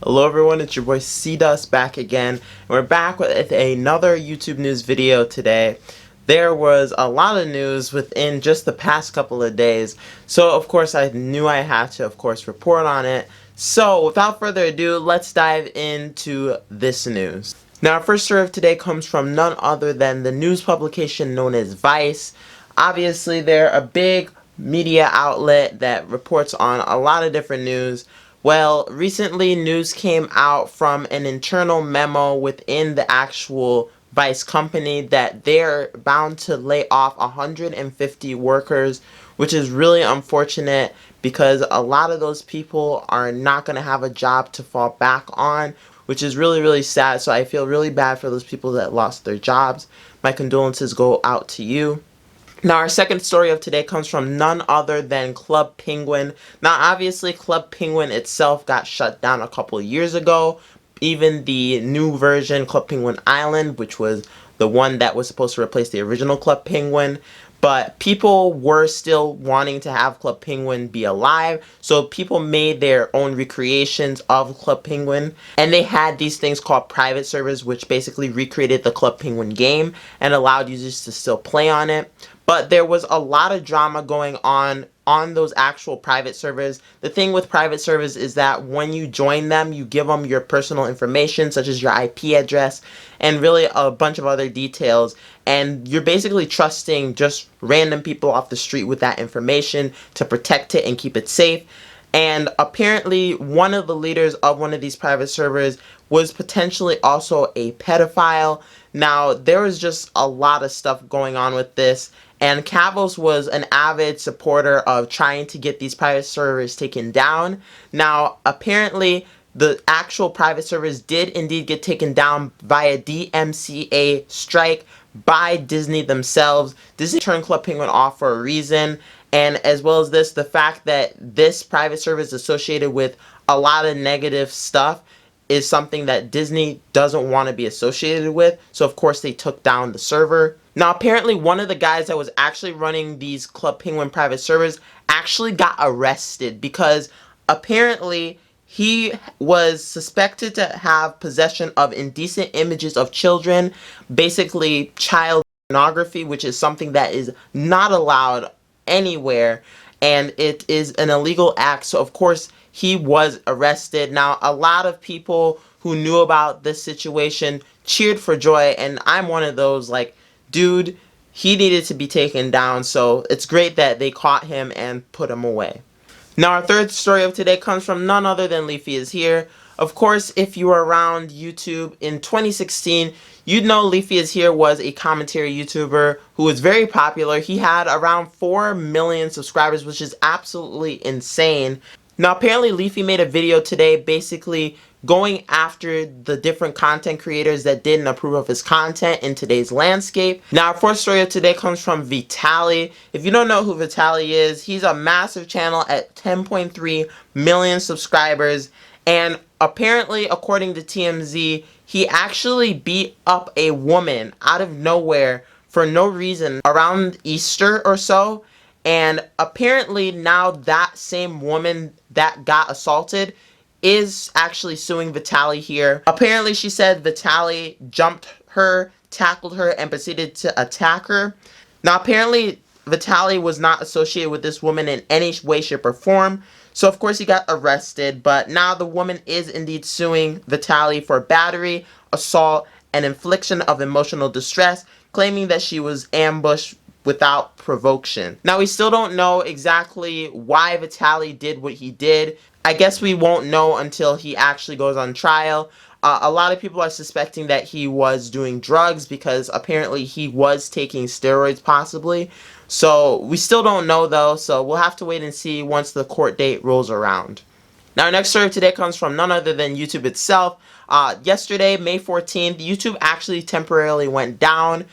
Hello everyone, it's your boy CDusk back again, and we're back with another YouTube news video today. There was a lot of news within just the past couple of days, so of course I knew I had to report on it. So without further ado, let's dive into this news. Now our first story of today comes from none other than the news publication known as Vice. Obviously they're a big media outlet that reports on a lot of different news. Well, recently news came out from an internal memo within the actual Vice company that they're bound to lay off 150 workers, which is really unfortunate because a lot of those people are not going to have a job to fall back on, which is really sad. So I feel really bad for those people that lost their jobs. My condolences go out to you. Now our second story of today comes from none other than Club Penguin. Now obviously Club Penguin itself got shut down a couple years ago. Even the new version, Club Penguin Island, which was the one that was supposed to replace the original Club Penguin. But people were still wanting to have Club Penguin be alive, so people made their own recreations of Club Penguin, and they had these things called private servers, which basically recreated the Club Penguin game and allowed users to still play on it. But there was a lot of drama going on those actual private servers. The thing with private servers is that when you join them, you give them your personal information, such as your IP address, and really a bunch of other details. And you're basically trusting just random people off the street with that information to protect it and keep it safe. And apparently one of the leaders of one of these private servers was potentially also a pedophile. Now there was just a lot of stuff going on with this, and Kavos was an avid supporter of trying to get these private servers taken down. Now apparently the actual private servers did indeed get taken down via DMCA strike by Disney themselves. Disney turned Club Penguin off for a reason, and as well as this, the fact that this private server is associated with a lot of negative stuff is something that Disney doesn't want to be associated with, so of course they took down the server. Now apparently one of the guys that was actually running these Club Penguin private servers actually got arrested because apparently he was suspected to have possession of indecent images of children, basically child pornography, which is something that is not allowed anywhere, and it is an illegal act, so of course he was arrested. Now a lot of people who knew about this situation cheered for joy, and I'm one of those, like, dude, he needed to be taken down, so it's great that they caught him and put him away. Now our third story of today comes from none other than Leafyishere. Of course, if you were around YouTube in 2016, you'd know Leafyishere was a commentary YouTuber who was very popular. He had around 4 million subscribers, which is absolutely insane. Now apparently Leafy made a video today basically going after the different content creators that didn't approve of his content in today's landscape. Now our fourth story of today comes from Vitaly. If you don't know who Vitaly is, he's a massive channel at 10.3 million subscribers, and apparently according to TMZ, he actually beat up a woman out of nowhere for no reason around Easter or so. And apparently now that same woman that got assaulted is actually suing Vitaly here. Apparently she said Vitaly jumped her, tackled her, and proceeded to attack her. Now apparently Vitaly was not associated with this woman in any way, shape, or form. So of course he got arrested, but now the woman is indeed suing Vitaly for battery, assault, and infliction of emotional distress, claiming that she was ambushed without provocation. Now we still don't know exactly why Vitaly did what he did. I guess we won't know until he actually goes on trial. A lot of people are suspecting that he was doing drugs because apparently he was taking steroids possibly. So we still don't know though, so we'll have to wait and see once the court date rolls around. Now our next story today comes from none other than YouTube itself. Yesterday, May 14th, YouTube actually temporarily went down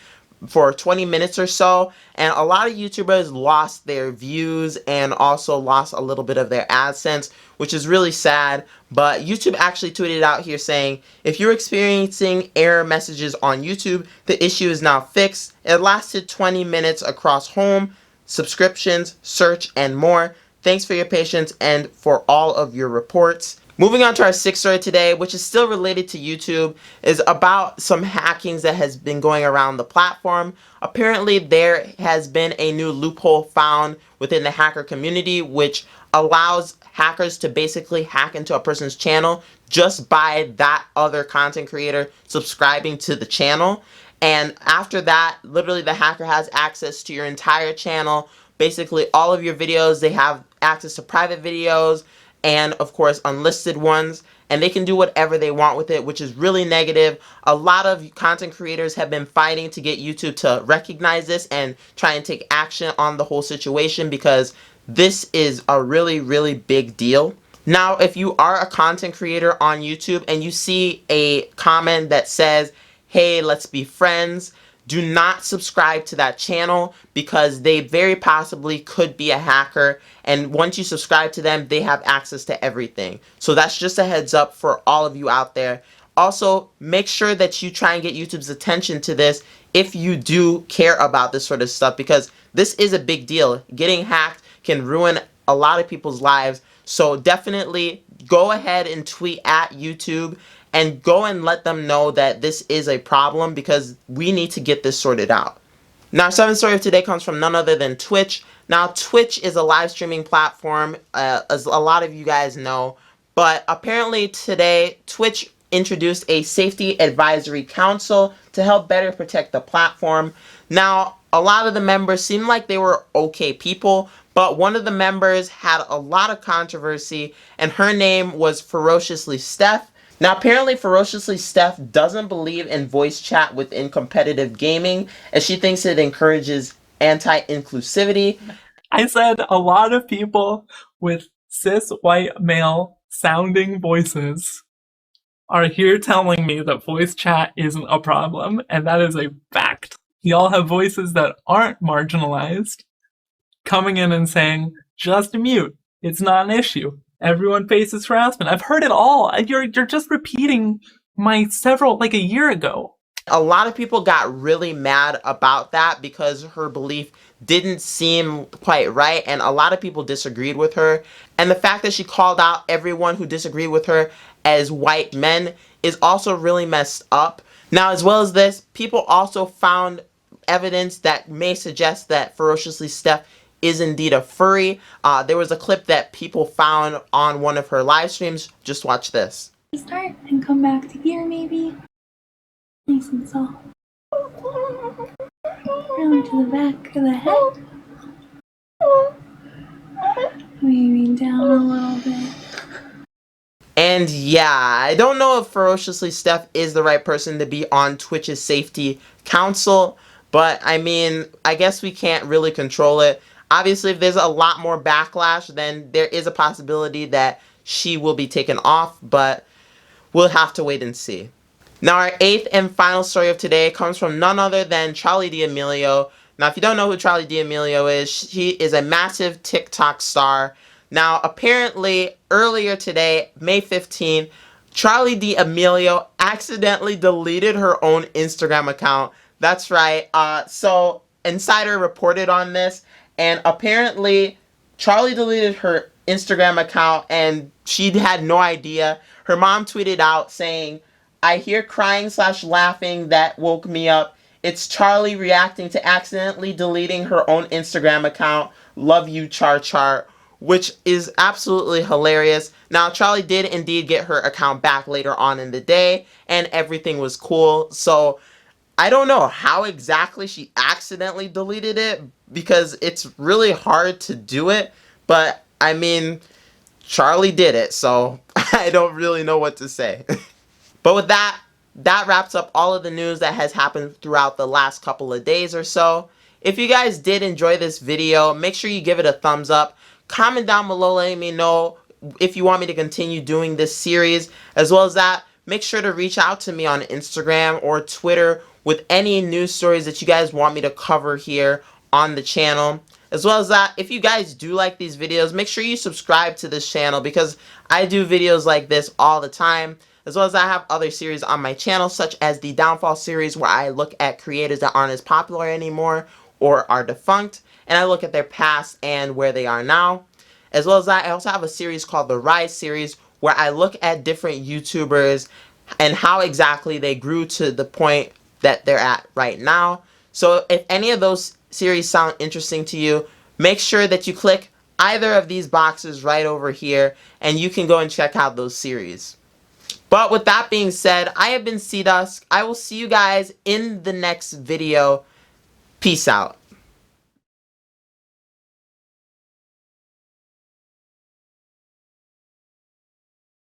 for 20 minutes or so, and a lot of YouTubers lost their views and also lost a little bit of their AdSense, which is really sad. But YouTube actually tweeted out here saying, if you're experiencing error messages on YouTube, the issue is now fixed. It lasted 20 minutes across home, subscriptions, search, and more. Thanks for your patience and for all of your reports. Moving on to our sixth story today, which is still related to YouTube, is about some hackings that has been going around the platform. Apparently, there has been a new loophole found within the hacker community, which allows hackers to basically hack into a person's channel just by that other content creator subscribing to the channel. And after that, literally the hacker has access to your entire channel, basically all of your videos. They have access to private videos, and of course unlisted ones, and they can do whatever they want with it, which is really negative. A lot of content creators have been fighting to get YouTube to recognize this and try and take action on the whole situation, because this is a really big deal. Now, if you are a content creator on YouTube and you see a comment that says, "Hey, let's be friends," do not subscribe to that channel, because they very possibly could be a hacker, and once you subscribe to them, they have access to everything. So that's just a heads up for all of you out there. Also, make sure that you try and get YouTube's attention to this if you do care about this sort of stuff, because this is a big deal. Getting hacked can ruin a lot of people's lives. So definitely go ahead and tweet at YouTube and go and let them know that this is a problem, because we need to get this sorted out. Now, our seventh story of today comes from none other than Twitch. Now, Twitch is a live streaming platform, as a lot of you guys know, but apparently today Twitch introduced a safety advisory council to help better protect the platform. Now, a lot of the members seemed like they were okay people, but one of the members had a lot of controversy, and her name was Ferociously Steph. Now, apparently Ferociously Steph doesn't believe in voice chat within competitive gaming, as she thinks it encourages anti-inclusivity. I said a lot of people with cis white male sounding voices are here telling me that voice chat isn't a problem, and that is a fact. Y'all have voices that aren't marginalized coming in and saying, just mute, it's not an issue. Everyone faces harassment. I've heard it all. You're just repeating my like a year ago. A lot of people got really mad about that because her belief didn't seem quite right, and a lot of people disagreed with her. And the fact that she called out everyone who disagreed with her as white men is also really messed up. Now, as well as this, people also found evidence that may suggest that Ferociously Steph is indeed a furry. There was a clip that people found on one of her live streams. Just watch this. Start and come back to here, maybe. Nice and soft. Round to the back of the head. Maybe down a little bit. And yeah, I don't know if Ferociously Steph is the right person to be on Twitch's safety council, but I mean, I guess we can't really control it. Obviously, if there's a lot more backlash, then there is a possibility that she will be taken off, but we'll have to wait and see. Now, our eighth and final story of today comes from none other than Charli D'Amelio. Now, if you don't know who Charli D'Amelio is, she is a massive TikTok star. Now, apparently, earlier today, May 15th, Charli D'Amelio accidentally deleted her own Instagram account. That's right. So, Insider reported on this, and apparently, Charli deleted her Instagram account, and she had no idea. Her mom tweeted out saying, "I hear crying/laughing that woke me up. It's Charli reacting to accidentally deleting her own Instagram account. Love you, Char Char," which is absolutely hilarious. Now, Charli did indeed get her account back later on in the day, and everything was cool. So, I don't know how exactly she accidentally deleted it, because it's really hard to do it, but I mean, Charli did it, so I don't really know what to say. But with that wraps up all of the news that has happened throughout the last couple of days or so. If you guys did enjoy this video, make sure you give it a thumbs up. Comment down below letting me know if you want me to continue doing this series. As well as that, make sure to reach out to me on Instagram or Twitter with any news stories that you guys want me to cover here on the channel. As well as that, if you guys do like these videos, make sure you subscribe to this channel, because I do videos like this all the time. As well as I have other series on my channel, such as the Downfall series, where I look at creators that aren't as popular anymore or are defunct, and I look at their past and where they are now. As well as that, I also have a series called the Rise series, where I look at different YouTubers and how exactly they grew to the point that they're at right now. So if any of those series sound interesting to you, make sure that you click either of these boxes right over here and you can go and check out those series. But with that being said, I have been CDusk. I will see you guys in the next video. Peace out.